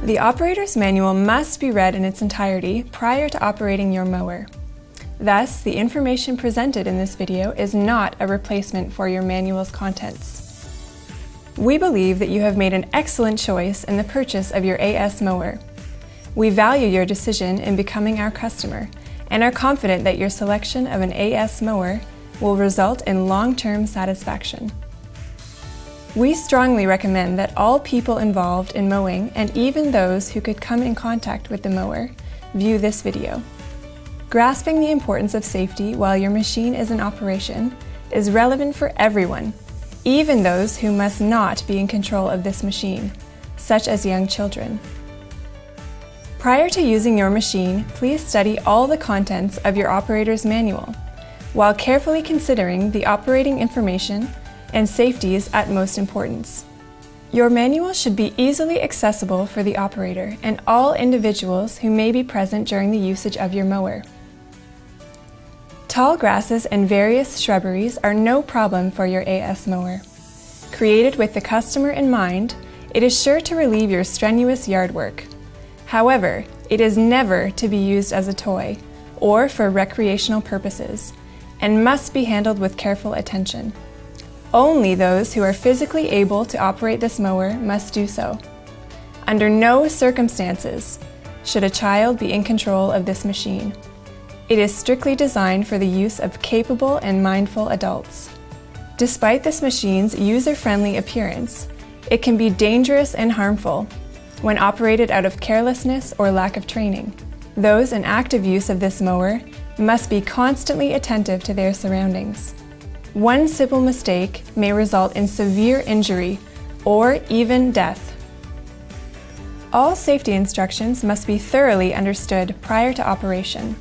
The operator's manual must be read in its entirety prior to operating your mower. Thus, the information presented in this video is not a replacement for your manual's contents. We believe that you have made an excellent choice in the purchase of your AS mower. We value your decision in becoming our customer and are confident that your selection of an AS mower will result in long-term satisfaction. We strongly recommend that all people involved in mowing and even those who could come in contact with the mower view this video. Grasping the importance of safety while your machine is in operation is relevant for everyone, even those who must not be in control of this machine, such as young children. Prior to using your machine, please study all the contents of your operator's manual, while carefully considering the operating information and safety's utmost importance. Your manual should be easily accessible for the operator and all individuals who may be present during the usage of your mower. Tall grasses and various shrubberies are no problem for your AS mower. Created with the customer in mind, it is sure to relieve your strenuous yard work. However, it is never to be used as a toy or for recreational purposes and must be handled with careful attention. Only those who are physically able to operate this mower must do so. Under no circumstances should a child be in control of this machine. It is strictly designed for the use of capable and mindful adults. Despite this machine's user-friendly appearance, it can be dangerous and harmful when operated out of carelessness or lack of training. Those in active use of this mower must be constantly attentive to their surroundings. One simple mistake may result in severe injury or even death. All safety instructions must be thoroughly understood prior to operation.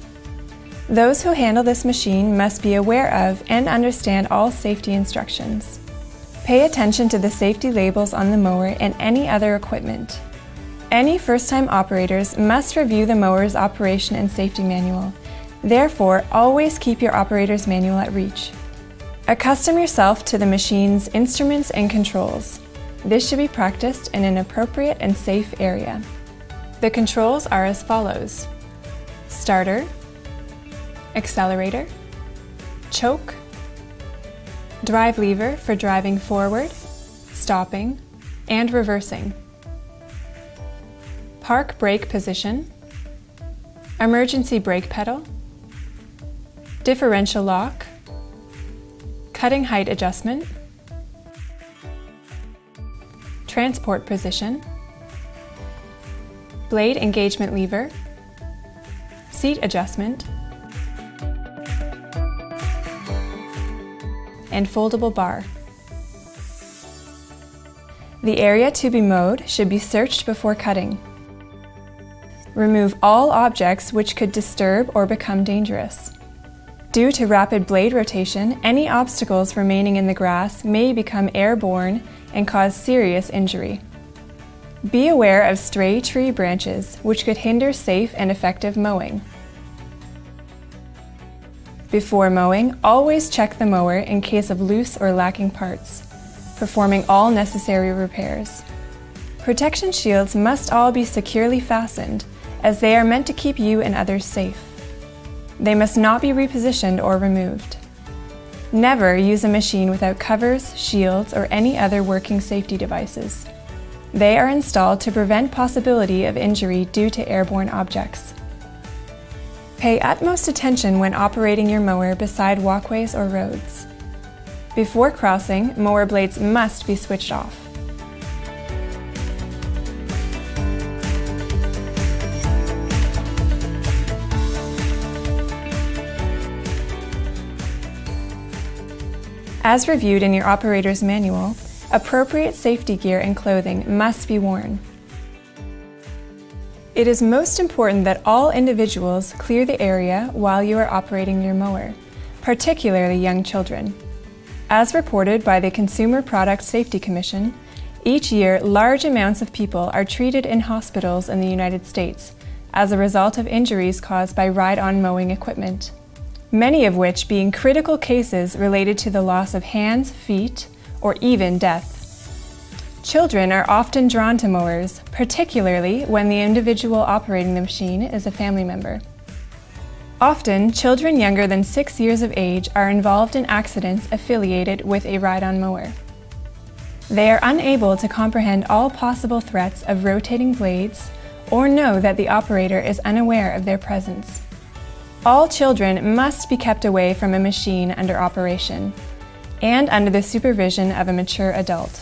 Those who handle this machine must be aware of and understand all safety instructions. Pay attention to the safety labels on the mower and any other equipment. Any first-time operators must review the mower's operation and safety manual. Therefore, always keep your operator's manual at reach. Accustom yourself to the machine's instruments and controls. This should be practiced in an appropriate and safe area. The controls are as follows: starter, accelerator, choke, drive lever for driving forward, stopping, and reversing, park brake position, emergency brake pedal, differential lock, cutting height adjustment, transport position, blade engagement lever, seat adjustment, and foldable bar. The area to be mowed should be searched before cutting. Remove all objects which could disturb or become dangerous. Due to rapid blade rotation, any obstacles remaining in the grass may become airborne and cause serious injury. Be aware of stray tree branches, which could hinder safe and effective mowing. Before mowing, always check the mower in case of loose or lacking parts, performing all necessary repairs. Protection shields must all be securely fastened, as they are meant to keep you and others safe. They must not be repositioned or removed. Never use a machine without covers, shields, or any other working safety devices. They are installed to prevent possibility of injury due to airborne objects. Pay utmost attention when operating your mower beside walkways or roads. Before crossing, mower blades must be switched off. As reviewed in your operator's manual, appropriate safety gear and clothing must be worn. It is most important that all individuals clear the area while you are operating your mower, particularly young children. As reported by the Consumer Product Safety Commission, each year large amounts of people are treated in hospitals in the United States as a result of injuries caused by ride-on mowing equipment, many of which being critical cases related to the loss of hands, feet, or even death. Children are often drawn to mowers, particularly when the individual operating the machine is a family member. Often, children younger than 6 years of age are involved in accidents affiliated with a ride-on mower. They are unable to comprehend all possible threats of rotating blades or know that the operator is unaware of their presence. All children must be kept away from a machine under operation and under the supervision of a mature adult.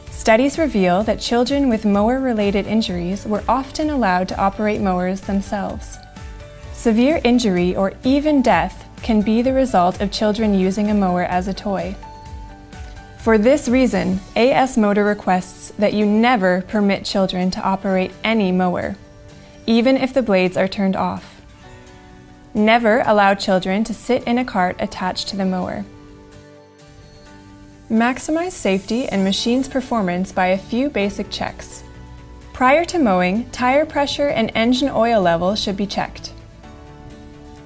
Studies reveal that children with mower-related injuries were often allowed to operate mowers themselves. Severe injury or even death can be the result of children using a mower as a toy. For this reason, AS Motor requests that you never permit children to operate any mower, even if the blades are turned off. Never allow children to sit in a cart attached to the mower. Maximize safety and machine's performance by a few basic checks. Prior to mowing, tire pressure and engine oil level should be checked.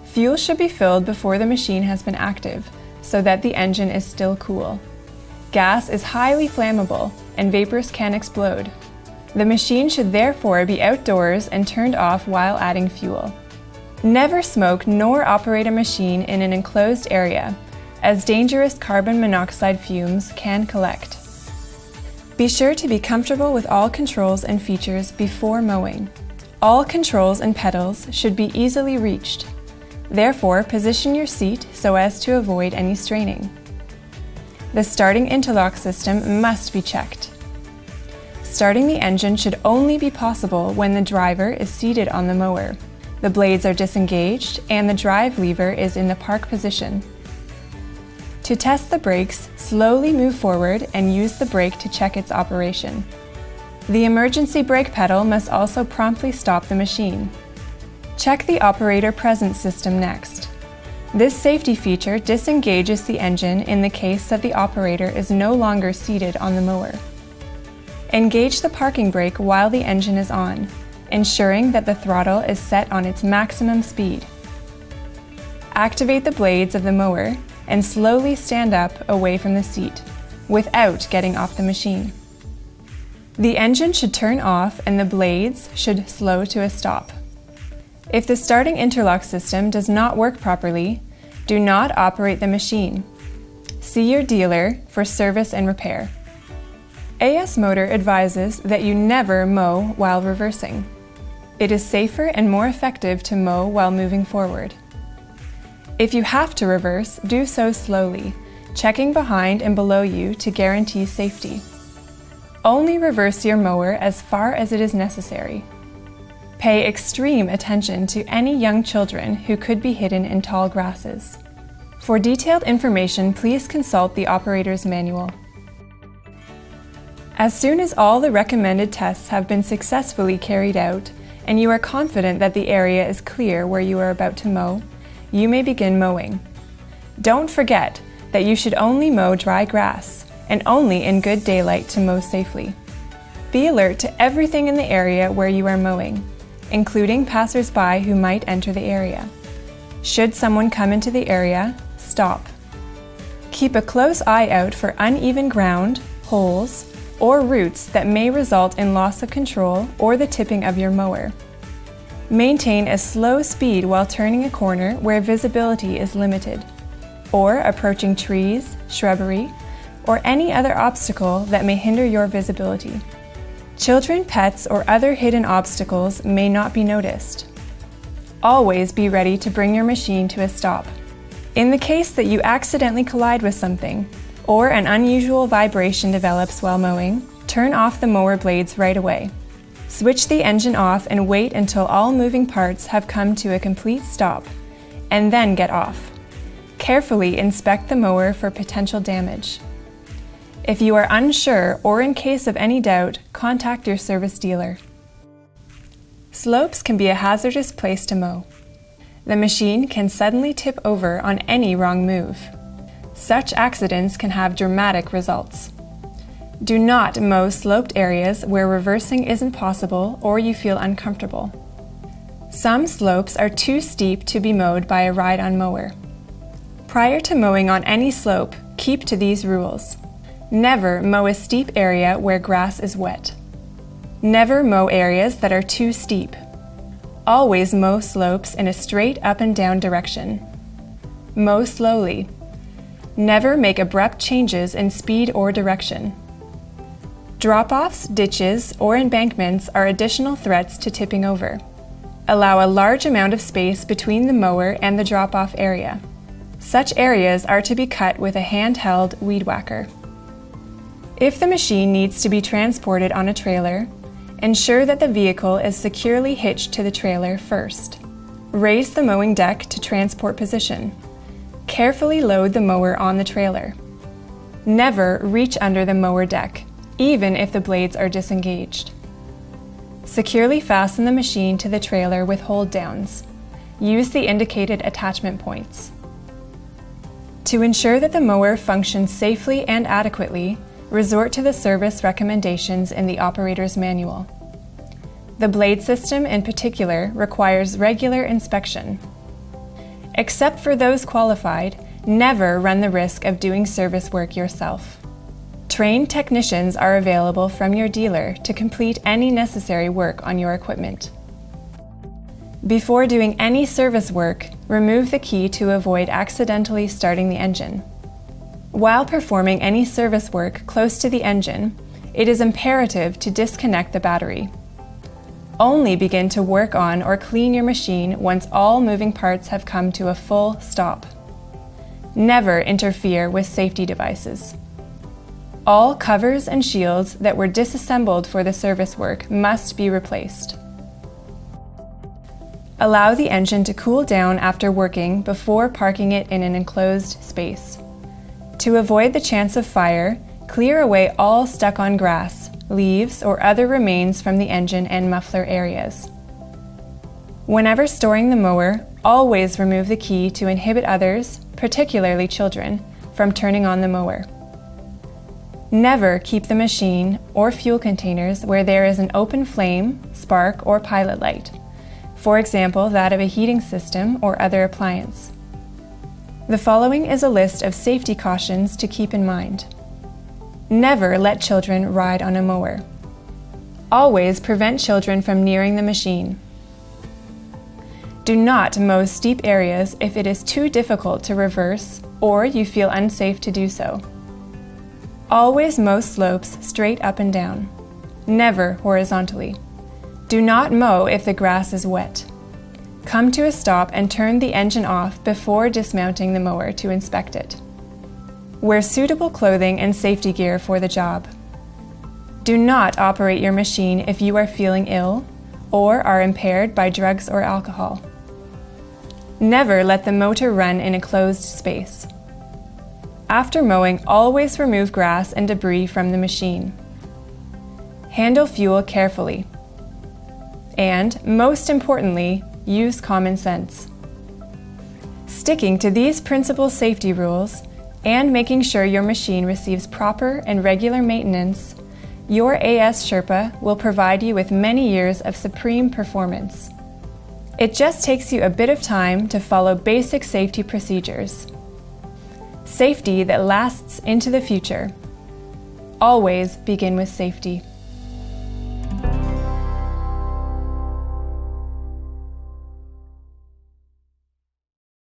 Fuel should be filled before the machine has been active, so that the engine is still cool. Gas is highly flammable, and vapors can explode. The machine should therefore be outdoors and turned off while adding fuel. Never smoke nor operate a machine in an enclosed area, as dangerous carbon monoxide fumes can collect. Be sure to be comfortable with all controls and features before mowing. All controls and pedals should be easily reached. Therefore, position your seat so as to avoid any straining. The starting interlock system must be checked. Starting the engine should only be possible when the driver is seated on the mower, the blades are disengaged, and the drive lever is in the park position. To test the brakes, slowly move forward and use the brake to check its operation. The emergency brake pedal must also promptly stop the machine. Check the operator presence system next. This safety feature disengages the engine in the case that the operator is no longer seated on the mower. Engage the parking brake while the engine is on, ensuring that the throttle is set on its maximum speed. Activate the blades of the mower and slowly stand up away from the seat, without getting off the machine. The engine should turn off and the blades should slow to a stop. If the starting interlock system does not work properly, do not operate the machine. See your dealer for service and repair. AS Motor advises that you never mow while reversing. It is safer and more effective to mow while moving forward. If you have to reverse, do so slowly, checking behind and below you to guarantee safety. Only reverse your mower as far as it is necessary. Pay extreme attention to any young children who could be hidden in tall grasses. For detailed information, please consult the operator's manual. As soon as all the recommended tests have been successfully carried out, and you are confident that the area is clear where you are about to mow, you may begin mowing. Don't forget that you should only mow dry grass, and only in good daylight to mow safely. Be alert to everything in the area where you are mowing, including passers-by who might enter the area. Should someone come into the area, stop. Keep a close eye out for uneven ground, holes, or roots that may result in loss of control or the tipping of your mower. Maintain a slow speed while turning a corner where visibility is limited, or approaching trees, shrubbery, or any other obstacle that may hinder your visibility. Children, pets, or other hidden obstacles may not be noticed. Always be ready to bring your machine to a stop. In the case that you accidentally collide with something, or an unusual vibration develops while mowing, turn off the mower blades right away. Switch the engine off and wait until all moving parts have come to a complete stop, and then get off. Carefully inspect the mower for potential damage. If you are unsure or in case of any doubt, contact your service dealer. Slopes can be a hazardous place to mow. The machine can suddenly tip over on any wrong move. Such accidents can have dramatic results. Do not mow sloped areas where reversing isn't possible or you feel uncomfortable. Some slopes are too steep to be mowed by a ride-on mower. Prior to mowing on any slope, keep to these rules. Never mow a steep area where grass is wet. Never mow areas that are too steep. Always mow slopes in a straight up and down direction. Mow slowly. Never make abrupt changes in speed or direction. Drop-offs, ditches, or embankments are additional threats to tipping over. Allow a large amount of space between the mower and the drop-off area. Such areas are to be cut with a handheld weed whacker. If the machine needs to be transported on a trailer, ensure that the vehicle is securely hitched to the trailer first. Raise the mowing deck to transport position. Carefully load the mower on the trailer. Never reach under the mower deck, even if the blades are disengaged. Securely fasten the machine to the trailer with hold downs. Use the indicated attachment points. To ensure that the mower functions safely and adequately, resort to the service recommendations in the operator's manual. The blade system in particular requires regular inspection. Except for those qualified, never run the risk of doing service work yourself. Trained technicians are available from your dealer to complete any necessary work on your equipment. Before doing any service work, remove the key to avoid accidentally starting the engine. While performing any service work close to the engine, it is imperative to disconnect the battery. Only begin to work on or clean your machine once all moving parts have come to a full stop. Never interfere with safety devices. All covers and shields that were disassembled for the service work must be replaced. Allow the engine to cool down after working before parking it in an enclosed space. To avoid the chance of fire, clear away all stuck-on grass, leaves, or other remains from the engine and muffler areas. Whenever storing the mower, always remove the key to inhibit others, particularly children, from turning on the mower. Never keep the machine or fuel containers where there is an open flame, spark, or pilot light, for example that of a heating system or other appliance. The following is a list of safety cautions to keep in mind. Never let children ride on a mower. Always prevent children from nearing the machine. Do not mow steep areas if it is too difficult to reverse or you feel unsafe to do so. Always mow slopes straight up and down, never horizontally. Do not mow if the grass is wet. Come to a stop and turn the engine off before dismounting the mower to inspect it. Wear suitable clothing and safety gear for the job. Do not operate your machine if you are feeling ill or are impaired by drugs or alcohol. Never let the motor run in a closed space. After mowing, always remove grass and debris from the machine. Handle fuel carefully. And, most importantly, use common sense. Sticking to these principal safety rules and making sure your machine receives proper and regular maintenance, your AS Sherpa will provide you with many years of supreme performance. It just takes you a bit of time to follow basic safety procedures. Safety that lasts into the future. Always begin with safety.